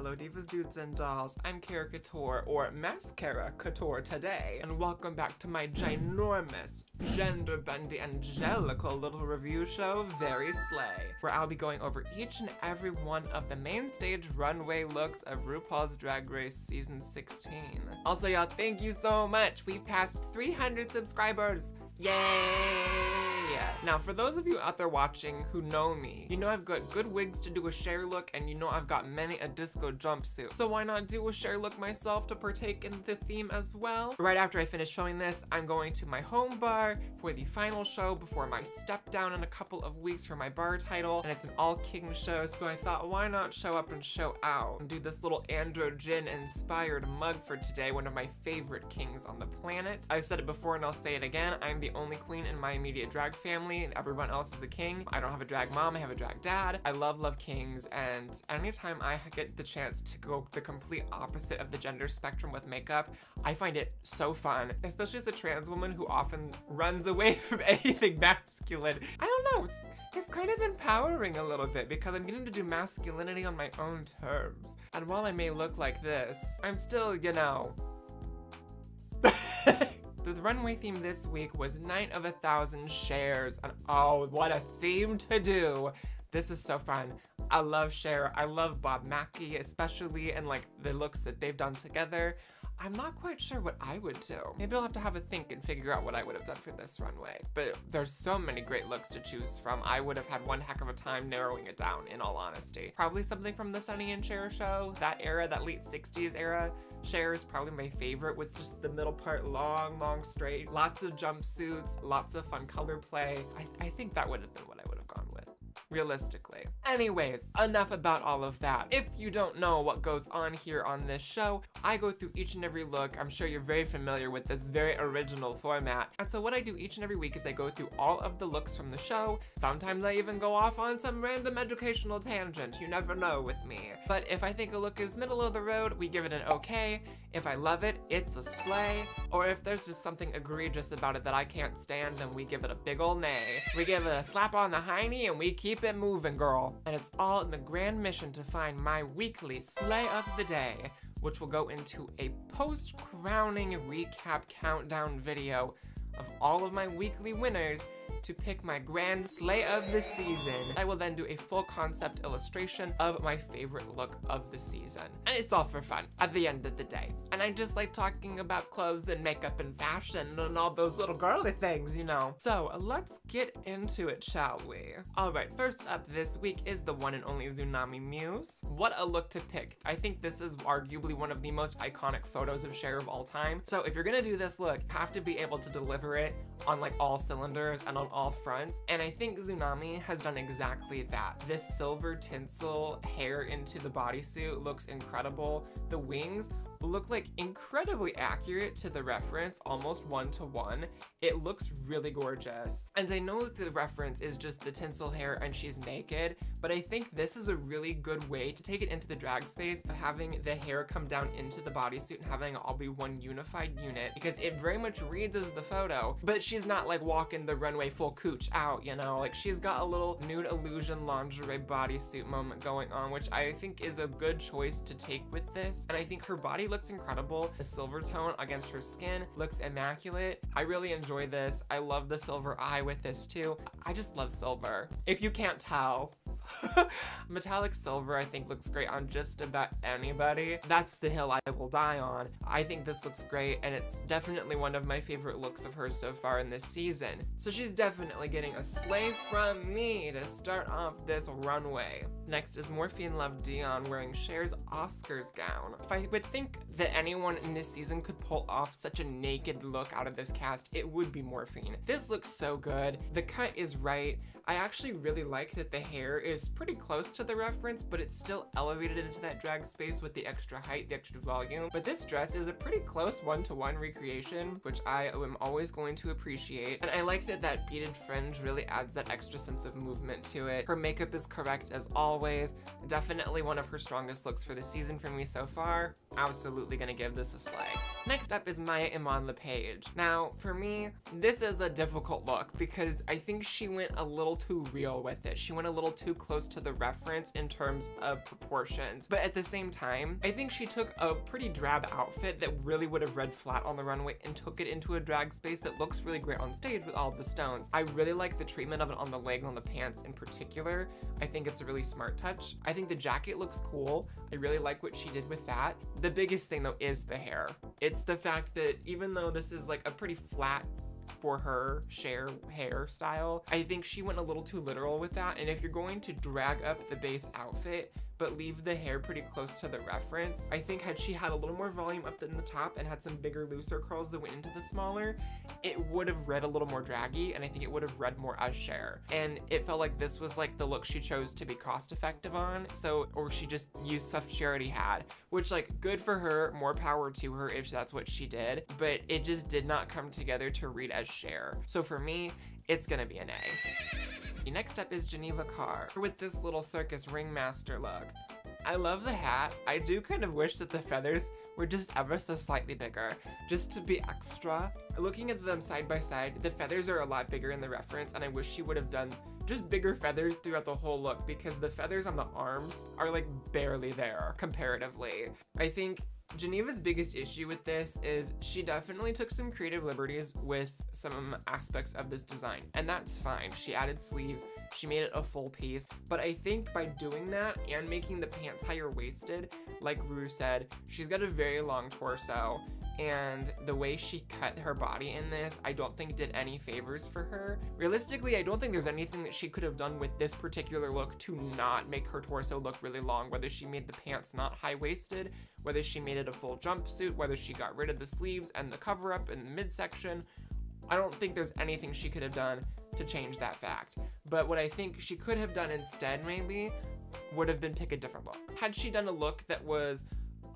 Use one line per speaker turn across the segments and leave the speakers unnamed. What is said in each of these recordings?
Hello Divas, Dudes, and Dolls. I'm Cher-a Couture, or Maschara Couture today, and welcome back to my ginormous, gender-bendy, angelical little review show, Very Slay, where I'll be going over each and every one of the main stage runway looks of RuPaul's Drag Race Season 16. Also, y'all, thank you so much! We've passed 300 subscribers! Yay! Now, for those of you out there watching who know me, you know I've got good wigs to do a Cher look, and you know I've got many a disco jumpsuit. So why not do a Cher look myself to partake in the theme as well? Right after I finish showing this, I'm going to my home bar for the final show before my step down in a couple of weeks for my bar title, and it's an all-king show, so I thought, why not show up and show out and do this little Andro Gin-inspired mug for today, one of my favorite kings on the planet. I've said it before and I'll say it again, I'm the only queen in my immediate drag family, and everyone else is a king. I don't have a drag mom, I have a drag dad. I love kings, and anytime I get the chance to go the complete opposite of the gender spectrum with makeup, I find it so fun, especially as a trans woman who often runs away from anything masculine. I don't know, it's kind of empowering a little bit because I'm getting to do masculinity on my own terms. And while I may look like this, I'm still, you know, The runway theme this week was Night of 1,000 Shares, and oh, what a theme to do! This is so fun. I love Cher, I love Bob Mackie, especially, and like the looks that they've done together. I'm not quite sure what I would do. Maybe I'll have to have a think and figure out what I would have done for this runway. But there's so many great looks to choose from. I would have had one heck of a time narrowing it down, in all honesty. Probably something from the Sunny and Cher show, that era, that late 60s era. Cher is probably my favorite, with just the middle part long, straight. Lots of jumpsuits, lots of fun color play. I think that would have been what I would have gone with, realistically. Anyways, enough about all of that. If you don't know what goes on here on this show, I go through each and every look. I'm sure you're very familiar with this very original format. And so what I do each and every week is I go through all of the looks from the show. Sometimes I even go off on some random educational tangent. You never know with me. But if I think a look is middle of the road, we give it an okay. If I love it, it's a slay. Or if there's just something egregious about it that I can't stand, then we give it a big ol' nay. We give it a slap on the hiney and we keep it moving, girl. And it's all in the grand mission to find my weekly slay of the day, which will go into a post-crowning recap countdown video of all of my weekly winners to pick my grand slay of the season. I will then do a full concept illustration of my favorite look of the season. And it's all for fun at the end of the day. And I just like talking about clothes and makeup and fashion and all those little girly things, you know. So let's get into it, shall we? Alright, first up this week is the one and only Tsunami Muse. What a look to pick. I think this is arguably one of the most iconic photos of Cher of all time. So if you're gonna do this look, you have to be able to deliver it on like all cylinders and on all fronts, and I think Tsunami has done exactly that. This silver tinsel hair into the bodysuit looks incredible. The wings look like incredibly accurate to the reference, almost one-to-one. It looks really gorgeous. And I know that the reference is just the tinsel hair and she's naked, but I think this is a really good way to take it into the drag space of having the hair come down into the bodysuit and having it all be one unified unit, because it very much reads as the photo, but she's not like walking the runway full cooch out, you know? Like, she's got a little nude illusion lingerie bodysuit moment going on, which I think is a good choice to take with this. And I think her body looks incredible. The silver tone against her skin looks immaculate. I really enjoy this. I love the silver eye with this too. I just love silver. If you can't tell. Metallic silver I think looks great on just about anybody. That's the hill I will die on. I think this looks great, and it's definitely one of my favorite looks of hers so far in this season. So she's definitely getting a slay from me to start off this runway. Next is Morphine Love Dion wearing Cher's Oscars gown. If I would think that anyone in this season could pull off such a naked look out of this cast, it would be Morphine. This looks so good. The cut is right. I actually really like that the hair is pretty close to the reference, but it's still elevated into that drag space with the extra height, the extra volume. But this dress is a pretty close one-to-one recreation, which I am always going to appreciate. And I like that that beaded fringe really adds that extra sense of movement to it. Her makeup is correct as always. Definitely one of her strongest looks for the season for me so far. Absolutely gonna give this a slay. Next up is Maya Iman LePage. Now, for me, this is a difficult look because I think she went a little little too real with it. She went a little too close to the reference in terms of proportions. But at the same time, I think she took a pretty drab outfit that really would have read flat on the runway and took it into a drag space that looks really great on stage with all the stones. I really like the treatment of it on the leg and on the pants in particular. I think it's a really smart touch. I think the jacket looks cool. I really like what she did with that. The biggest thing though is the hair. It's the fact that even though this is like a pretty flat for her Cher hairstyle, I think she went a little too literal with that. And if you're going to drag up the base outfit but leave the hair pretty close to the reference, I think had she had a little more volume up in the top and had some bigger, looser curls that went into the smaller, it would have read a little more draggy, and I think it would have read more as Cher. And it felt like this was like the look she chose to be cost effective on, so, or she just used stuff she already had, which like good for her, more power to her if that's what she did, but it just did not come together to read as Cher. So for me, it's gonna be an A. Next up is Geneva Carr with this little circus ringmaster look. I love the hat. I do kind of wish that the feathers were just ever so slightly bigger, just to be extra. Looking at them side by side, the feathers are a lot bigger in the reference, and I wish she would have done just bigger feathers throughout the whole look, because the feathers on the arms are like barely there comparatively. I think Geneva's biggest issue with this is she definitely took some creative liberties with some aspects of this design, and that's fine. She added sleeves, she made it a full piece, but I think by doing that and making the pants higher waisted, like Ru said, she's got a very long torso, and the way she cut her body in this, I don't think did any favors for her. Realistically, I don't think there's anything that she could have done with this particular look to not make her torso look really long, whether she made the pants not high-waisted, whether she made it a full jumpsuit, whether she got rid of the sleeves and the cover-up in the midsection. I don't think there's anything she could have done to change that fact. But what I think she could have done instead maybe would have been pick a different look. Had she done a look that was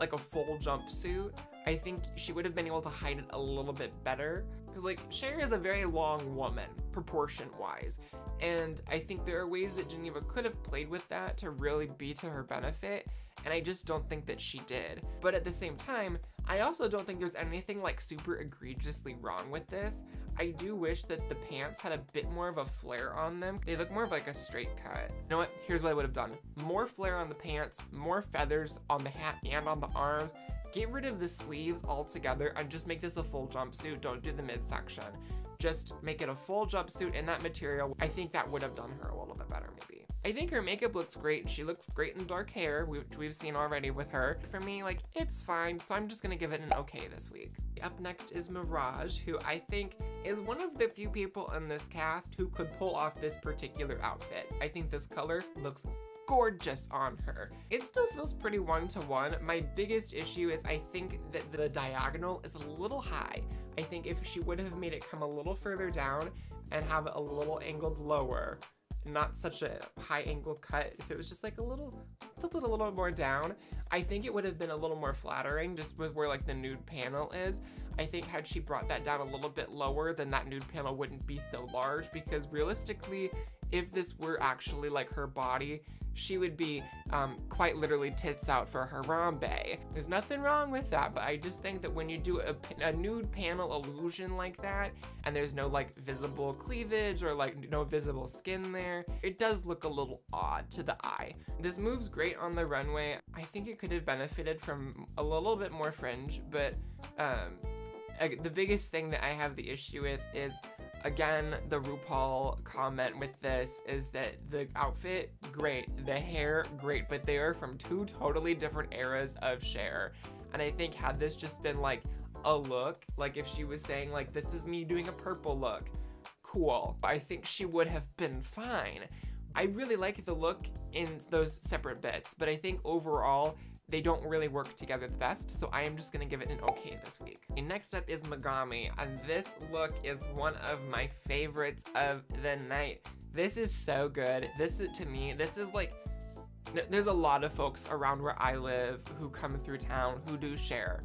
like a full jumpsuit, I think she would have been able to hide it a little bit better. Because like Cher is a very long woman, proportion-wise. And I think there are ways that Geneva could have played with that to really be to her benefit, and I just don't think that she did. But at the same time, I also don't think there's anything like super egregiously wrong with this. I do wish that the pants had a bit more of a flare on them. They look more of like a straight cut. You know what? Here's what I would have done. More flare on the pants, more feathers on the hat and on the arms. Get rid of the sleeves altogether and just make this a full jumpsuit. Don't do the midsection. Just make it a full jumpsuit in that material. I think that would have done her a little bit better maybe. I think her makeup looks great. She looks great in dark hair, which we've seen already with her. For me, like, it's fine, so I'm just gonna give it an okay this week. Up next is Mirage, who I think is one of the few people in this cast who could pull off this particular outfit. I think this color looks gorgeous on her. It still feels pretty one-to-one. My biggest issue is I think that the diagonal is a little high. I think if she would have made it come a little further down and have it a little angled lower, not such a high angle cut, if it was just like a little more down, I think it would have been a little more flattering just with where like the nude panel is. I think had she brought that down a little bit lower, then that nude panel wouldn't be so large, because realistically, if this were actually like her body, she would be quite literally tits out for Harambe. There's nothing wrong with that, but I just think that when you do a nude panel illusion like that, and there's no like visible cleavage or like no visible skin there, it does look a little odd to the eye. This move's great on the runway. I think it could have benefited from a little bit more fringe, but the biggest thing that I have the issue with is, again, the RuPaul comment with this is that the outfit, great, the hair, great, but they are from two totally different eras of Cher. And I think had this just been like a look, like if she was saying like, this is me doing a purple look, cool, I think she would have been fine. I really like the look in those separate bits, but I think overall, they don't really work together the best, so I am just gonna give it an okay this week. And next up is Megami, and this look is one of my favorites of the night. This is so good. This is, to me, this is like, there's a lot of folks around where I live who come through town who do Cher,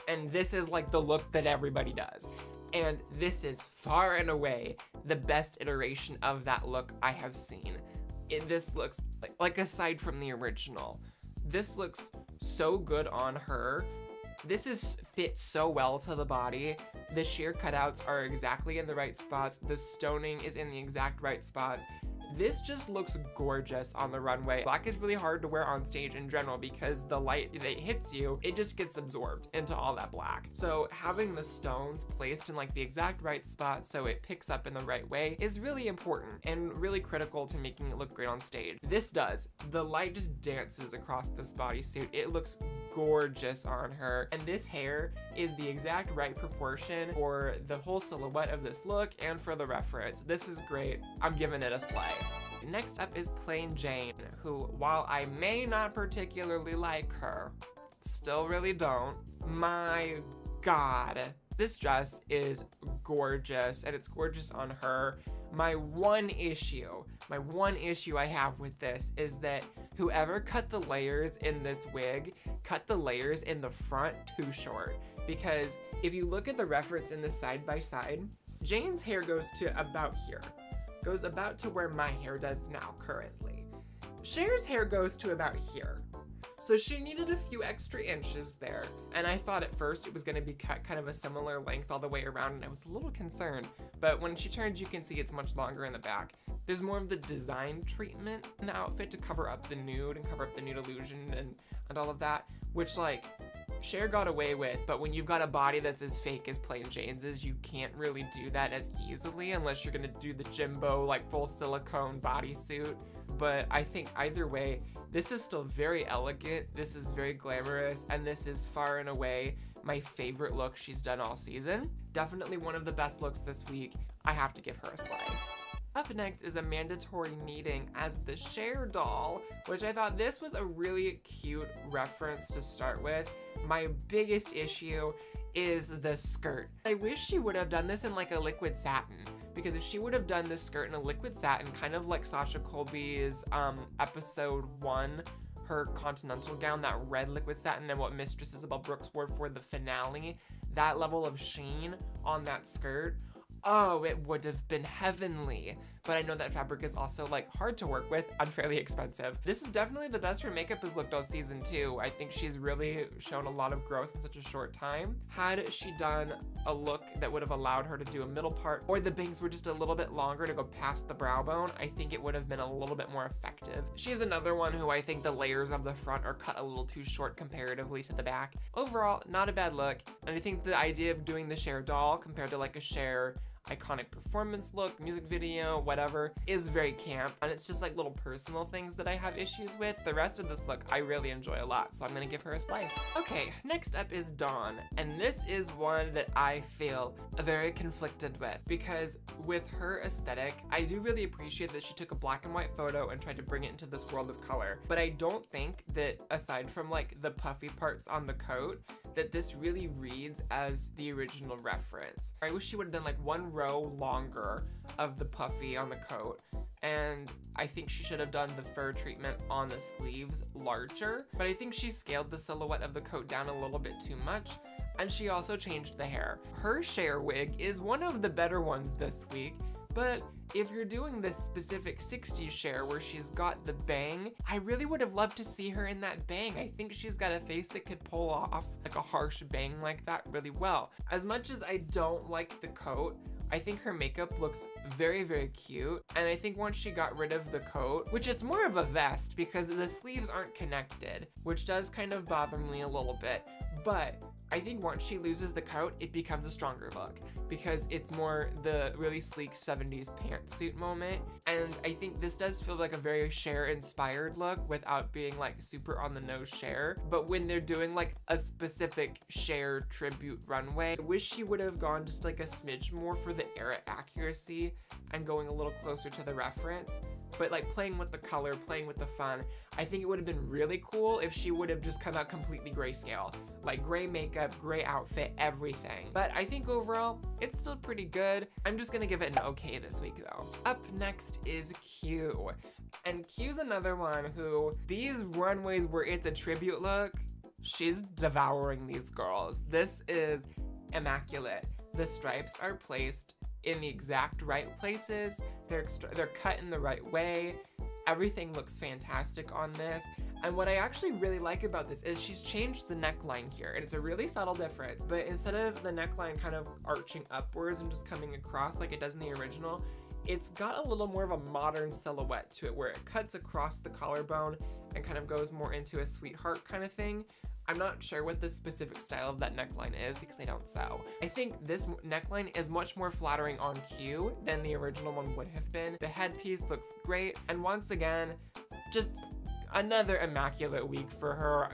and this is like the look that everybody does. And this is far and away the best iteration of that look I have seen. This looks like aside from the original, this looks so good on her. This is fit so well to the body. The sheer cutouts are exactly in the right spots. The stoning is in the exact right spots. This just looks gorgeous on the runway. Black is really hard to wear on stage in general because the light that hits you, it just gets absorbed into all that black. So having the stones placed in like the exact right spot so it picks up in the right way is really important and really critical to making it look great on stage. This does. The light just dances across this bodysuit. It looks gorgeous on her, and this hair is the exact right proportion for the whole silhouette of this look and for the reference. This is great. I'm giving it a slay. Next up is Plain Jane, who, while I may not particularly like her, still really don't, my God, this dress is gorgeous, and it's gorgeous on her. My one issue I have with this is that whoever cut the layers in this wig cut the layers in the front too short, because if you look at the reference in the side by side, Jane's hair goes to about here, goes about to where my hair does now currently. Cher's hair goes to about here. So she needed a few extra inches there, and I thought at first it was gonna be cut kind of a similar length all the way around, and I was a little concerned, but when she turns you can see it's much longer in the back. There's more of the design treatment in the outfit to cover up the nude and cover up the nude illusion and all of that, which like Cher got away with, but when you've got a body that's as fake as Plain Jane's is, you can't really do that as easily unless you're gonna do the Jimbo like full silicone bodysuit. But I think either way, this is still very elegant, this is very glamorous, and this is far and away my favorite look she's done all season. Definitely one of the best looks this week. I have to give her a slay. Up next is a mandatory meeting as the Cher doll, which I thought this was a really cute reference to start with. My biggest issue is the skirt. I wish she would have done this in like a liquid satin, because if she would have done this skirt in a liquid satin, kind of like Sasha Colby's episode 1, her continental gown, that red liquid satin, and what Mistress Isabel Brooks wore for the finale, that level of sheen on that skirt, oh, it would have been heavenly. But I know that fabric is also like hard to work with, unfairly expensive. This is definitely the best her makeup has looked all season 2. I think she's really shown a lot of growth in such a short time. Had she done a look that would have allowed her to do a middle part, or the bangs were just a little bit longer to go past the brow bone, I think it would have been a little bit more effective. She's another one who I think the layers of the front are cut a little too short comparatively to the back. Overall, not a bad look, and I think the idea of doing the Cher doll compared to like a Cher iconic performance look, music video, whatever, is very camp, and it's just like little personal things that I have issues with. The rest of this look I really enjoy a lot, so I'm gonna give her a slay. Okay, next up is Dawn, and this is one that I feel very conflicted with, because with her aesthetic, I do really appreciate that she took a black and white photo and tried to bring it into this world of color, but I don't think that aside from like the puffy parts on the coat, that this really reads as the original reference. I wish she would have done like one row longer of the puffy on the coat, and I think she should have done the fur treatment on the sleeves larger, but I think she scaled the silhouette of the coat down a little bit too much, and she also changed the hair. Her Cher wig is one of the better ones this week, but if you're doing this specific 60s Cher where she's got the bang, I really would have loved to see her in that bang. I think she's got a face that could pull off like a harsh bang like that really well. As much as I don't like the coat, I think her makeup looks very, very cute, and I think once she got rid of the coat, which is more of a vest because the sleeves aren't connected, which does kind of bother me a little bit, but I think once she loses the coat, it becomes a stronger look because it's more the really sleek 70s pantsuit moment, and I think this does feel like a very Cher-inspired look without being like super on the nose Cher, but when they're doing like a specific Cher tribute runway, I wish she would have gone just like a smidge more for the era accuracy and going a little closer to the reference, but like playing with the color, playing with the fun. I think it would have been really cool if she would have just come out completely grayscale, like gray makeup, gray outfit, everything. But I think overall, it's still pretty good. I'm just gonna give it an okay this week though. Up next is Q. And Q's another one who, these runways where it's a tribute look, she's devouring these girls. This is immaculate. The stripes are placed in the exact right places. They're cut in the right way. Everything looks fantastic on this. And what I actually really like about this is she's changed the neckline here, and it's a really subtle difference, but instead of the neckline kind of arching upwards and just coming across like it does in the original, it's got a little more of a modern silhouette to it where it cuts across the collarbone and kind of goes more into a sweetheart kind of thing. I'm not sure what the specific style of that neckline is because I don't sew. I think this neckline is much more flattering on cue than the original one would have been. The headpiece looks great, and once again, just another immaculate week for her.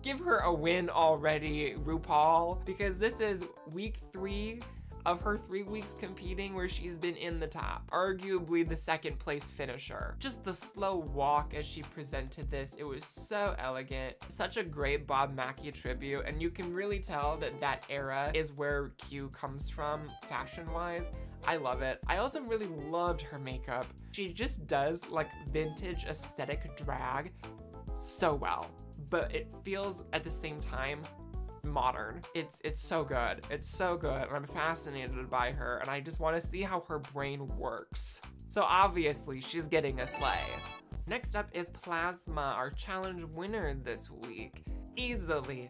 Give her a win already, RuPaul, because this is week 3 of her 3 weeks competing where she's been in the top, arguably the second place finisher. Just the slow walk as she presented this, it was so elegant. Such a great Bob Mackie tribute, and you can really tell that that era is where Q comes from fashion-wise. I love it. I also really loved her makeup. She just does like vintage aesthetic drag so well, but it feels at the same time modern. It's so good. It's so good, and I'm fascinated by her, and I just want to see how her brain works. So obviously, she's getting a slay. Next up is Plasma, our challenge winner this week. Easily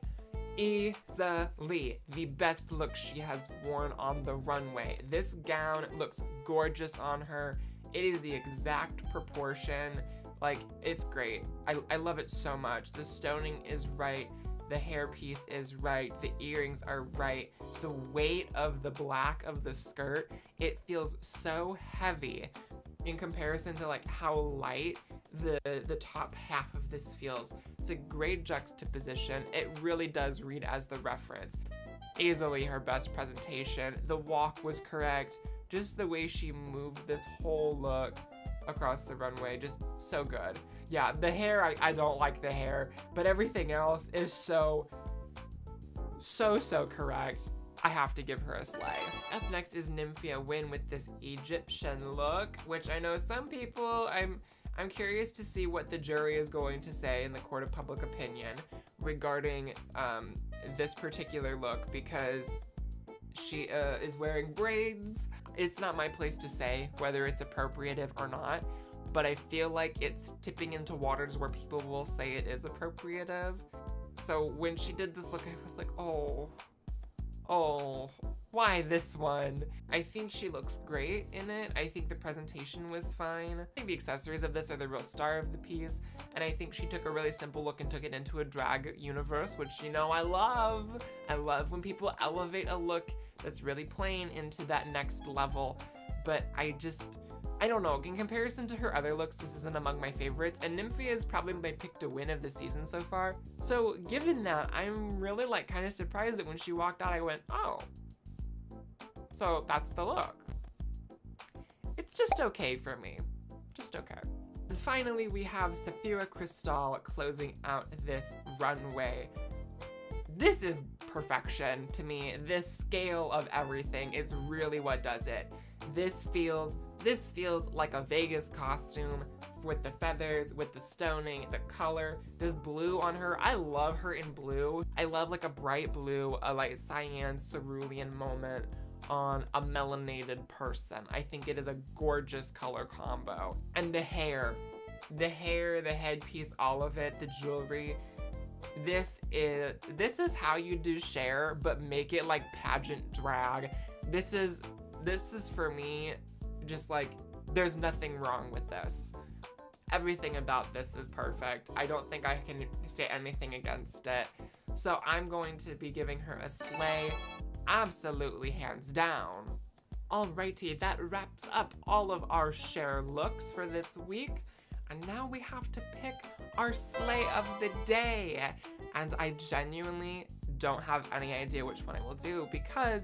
the best look she has worn on the runway. This gown looks gorgeous on her. It is the exact proportion. Like, it's great. I love it so much. The stoning is right. The hairpiece is right, the earrings are right, the weight of the black of the skirt, it feels so heavy in comparison to like how light the top half of this feels. It's a great juxtaposition. It really does read as the reference. Easily her best presentation. The walk was correct. Just the way she moved this whole look across the runway, just so good. Yeah, the hair, I don't like the hair, but everything else is so correct. I have to give her a slay. Up next is Nymphia Wynn with this Egyptian look, which I know some people, I'm curious to see what the jury is going to say in the court of public opinion regarding this particular look, because she is wearing braids. It's not my place to say whether it's appropriative or not, but I feel like it's tipping into waters where people will say it is appropriative. So when she did this look, I was like, oh, why this one? I think she looks great in it. I think the presentation was fine. I think the accessories of this are the real star of the piece, and I think she took a really simple look and took it into a drag universe, which, you know, I love. I love when people elevate a look that's really plain into that next level, but I don't know, in comparison to her other looks, this isn't among my favorites, and Nymphia is probably my pick to win of the season so far. So given that, I'm really like kind of surprised that when she walked out, I went, oh, so that's the look. It's just okay for me, just okay. And finally, we have Cher-a Couture closing out this runway. This is perfection to me. This scale of everything is really what does it. This feels like a Vegas costume with the feathers, with the stoning, the color. This blue on her, I love her in blue. I love like a bright blue, a light cyan cerulean moment on a melanated person. I think it is a gorgeous color combo. And the hair, the headpiece, all of it, the jewelry. This is how you do Cher, but make it like pageant drag. This is for me, just like, there's nothing wrong with this. Everything about this is perfect. I don't think I can say anything against it. So I'm going to be giving her a slay, absolutely hands down. Alrighty, that wraps up all of our Cher looks for this week. And now we have to pick our slay of the day. And I genuinely don't have any idea which one I will do because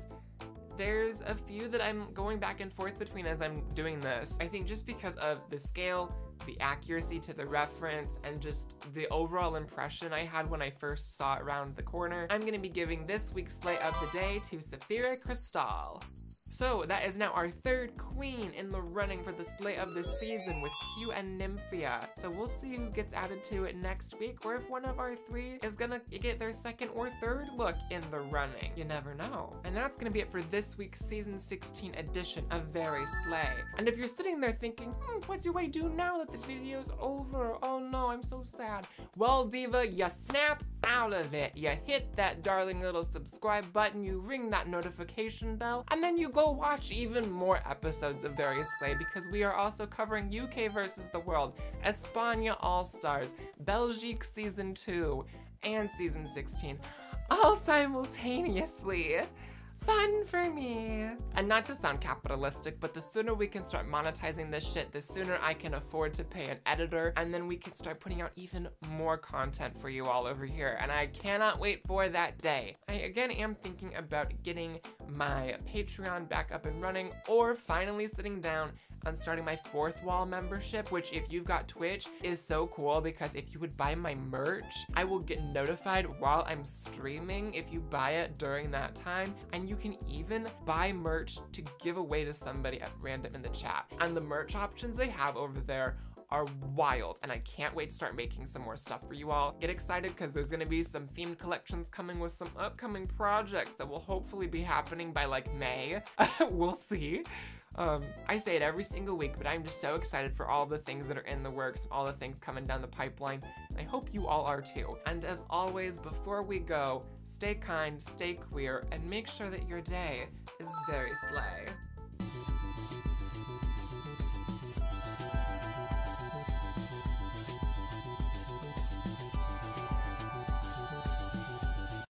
there's a few that I'm going back and forth between as I'm doing this. I think just because of the scale, the accuracy to the reference, and just the overall impression I had when I first saw it around the corner, I'm gonna be giving this week's slay of the day to Cher-a Couture. So that is now our third queen in the running for the slay of the season with Q and Nymphia. So we'll see who gets added to it next week, or if one of our three is gonna get their second or third look in the running. You never know. And that's gonna be it for this week's season 16 edition of Very Slay. And if you're sitting there thinking, what do I do now that the video's over? Oh no, I'm so sad. Well, Diva, you snap out of it. You hit that darling little subscribe button, you ring that notification bell, and then you go go watch even more episodes of Very Slay because we are also covering UK versus the world, España All-Stars, Belgique Season 2, and Season 16, all simultaneously. Fun for me. And not to sound capitalistic, but the sooner we can start monetizing this shit, the sooner I can afford to pay an editor, and then we can start putting out even more content for you all over here. And I cannot wait for that day. I again am thinking about getting my Patreon back up and running, or finally sitting down on starting my 4th wall membership, which if you've got Twitch is so cool because if you would buy my merch, I will get notified while I'm streaming if you buy it during that time, and you can even buy merch to give away to somebody at random in the chat. And the merch options they have over there are wild, and I can't wait to start making some more stuff for you all. Get excited because there's gonna be some themed collections coming with some upcoming projects that will hopefully be happening by like May. We'll see. I say it every single week, but I'm just so excited for all the things that are in the works, all the things coming down the pipeline, and I hope you all are too. And as always, before we go, stay kind, stay queer, and make sure that your day is very slay.